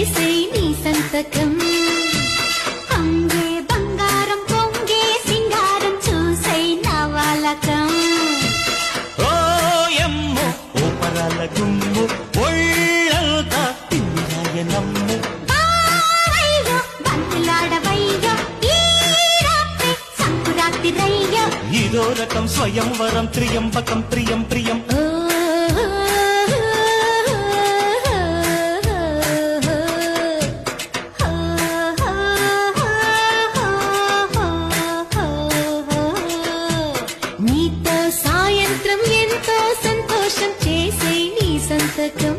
చేసే నీ సంతకం అంగే బంగారం పొంగే సింగారం చూసే నవలకం ఓయమ్మో ఓపరాల గుమ్ము ఒళ్ళంతా తిమ్మిరాయనమ్ము బావయ్యో బంతులాడవయ్యో ఈ రాత్రి సంకురాత్రిరయ్యో ఇదో రకం స్వయంవరం త్రియంబకం ప్రియం ప్రియం నీతో సాయంత్రం ఎంతో సంతోషం చేసే నీ సంతకం